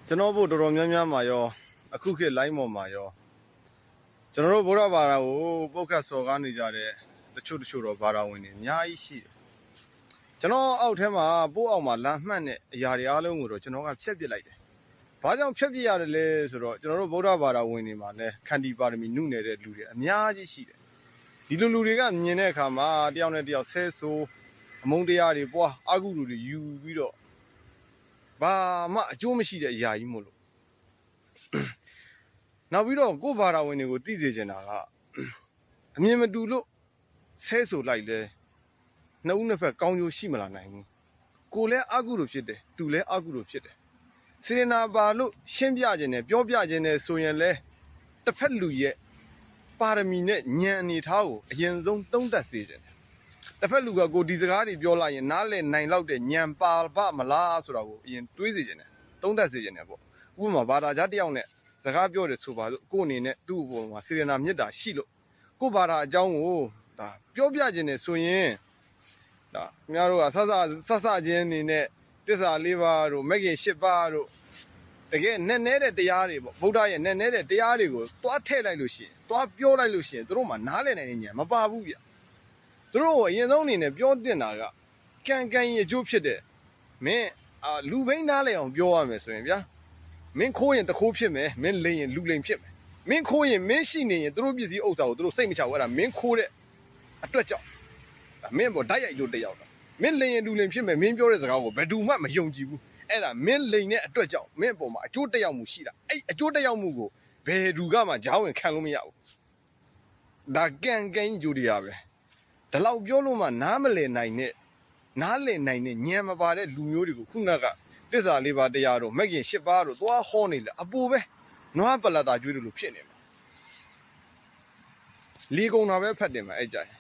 ကျွန်တော်တို့တော်တော်များများမှာရောအခုခေတ်လိုင်းပေါ်မှာရောကျွန်တော်တို့ဗုဒ္ဓဘာသာကိုပုတ်ခတ်စော်ကားနေကြတဲ့တချို့တော့ဘာသာဝင်တွေအများကြီးရှိတယ်ကျွန်တော်အောက်ထဲမှာပို့အောက်မှာလမ်းမှတ်တဲ့အရာတွေအားလုံးကိုတော့ကျွန်တော်ကဖျက်ပစ်လိုက်တယ်ဘာကြောင့်ဖျက်ပစ်ရတယ်လဲဆိုတော့ကျွန်တော်တို့ဗုဒ္ဓဘာသာဝင်တွေမှာလည်းခန္တီပါရမီနုနယ်တဲ့လူတွေအများကြီးရှိတယ်ဒီလူတွေကမြင်တဲ့အခါမှာတယောက်နဲ့တယောက်ဆဲဆိုးအမုန်းတရားတွေပွားအာဟုလူတွေယူပြီးတော့ဘာမှအကျိုးမရှိတဲ့အရာကြီးမို့လို့နောက်ပြီးတော့ကိုယ်ဘာသာဝင်တွေကိုသိစေချင်တာကအမြင်မတူလို့ဆဲဆိုလိုက်လဲနှစ်ဦးနှစ်ဖက်ကောင်းကျိုးရှိမလာနိုင်ဘူးကိုလည်းအာဟုလိုဖြစ်တယ်သူလည်းအာဟုလိုဖြစ်တယ်စေနာပါလို့ရှင်းပြခြင်းနဲ့ပြောပြခြင်းနဲ့ဆိုရင်လဲတစ်ဖက်လူရဲ့ပါရမီနဲ့ဉာဏ်အနေထားကိုအရင်ဆုံးသုံးသပ်စေခြင်းတစ်ဖက်လူကကိုဒီစကားတွေပြောလိုက်ရင်နားလည်နိုင်လောက်တဲ့ဉာဏ်ပါပမလားဆိုတာကိုအရင်တွေးစေခြင်းနဲ့သုံးသပ်စေခြင်းနဲ့ပေါ့ဥပမာဘာသာကြားတစ်ယောက်နဲ့စကားပြောတယ်ဆိုပါစို့ကိုအနေနဲ့သူ့အပေါ်မှာစေရနာမေတ္တာရှိလို့ကိုဘာသာအကြောင်းကိုဒါပြောပြခြင်းနဲ့ဆိုရင်ဒါခင်ဗျားတို့ကဆချင်းအနေနဲ့တစ္ဆာ၄ပါးတို့မဂ်ကင်၈ပါးတို့တကယ်နဲ့နဲတဲ့တရားတွေပေါ့ဗုဒ္ဓရဲ့နဲ့နဲတဲ့တရားတွေကိုသွားထည့်လိုက်လို့ရှိရင်သွားပြောလိုက်လို့ရှိရင်တို့မှနားလည်နိုင်တဲ့ဉာဏ်မပါဘူးဗျတို့ကိုအရင်ဆုံးအနေနဲ့ပြောတင်တာကကံရင်အကျိုးဖြစ်တဲ့မင်းလူဘိန်းနားလည်အောင်ပြောရမယ်ဆိုရင်ဗျာမင်းခိုးရင်တခိုးဖြစ်မယ်မင်းလိန်ရင်လူလိန်ဖြစ်မယ်မင်းခိုးရင်မင်းရှိနေရင်တို့ပစ္စည်းဥစ္စာကိုတို့စိတ်မချဘူးအဲ့ဒါမင်းခိုးတဲ့အတွက်ကြောင့်မင်းပေါ်ဓာတ်ရိုက်လို့တယောက်တာမင်းလိန်ရင်လူလိန်ဖြစ်မယ်မင်းပြောတဲ့စကားကိုဘယ်သူမှမယုံကြည်ဘူးအဲ့ဒါမင်းလိန်တဲ့အတွက်ကြောင့်မင်းအပေါ်မှာအကျိုးတက်ရောက်မှုရှိတာအဲ့အကျိုးတက်ရောက်မှုကိုဘယ်သူကမှကြားဝင်ခံလို့မရဘူးဒါကံကြီးကြိုးတရားပဲဒီလောက်ပြောလို့မှနားမလည်နိုင်တဲ့ဉာဏ်မပါတဲ့လူမျိုးတွေကိုခုနကတစ္ဆာ၄ပါးတရားတို့မဂ်ကင်၈ပါးတို့သွားဟောနေလေအပူပဲနွားပလတာကျွေးတယ်လို့ဖြစ်နေမှာလီကုံတာပဲဖတ်တယ်မှာအဲ့ကြိုင်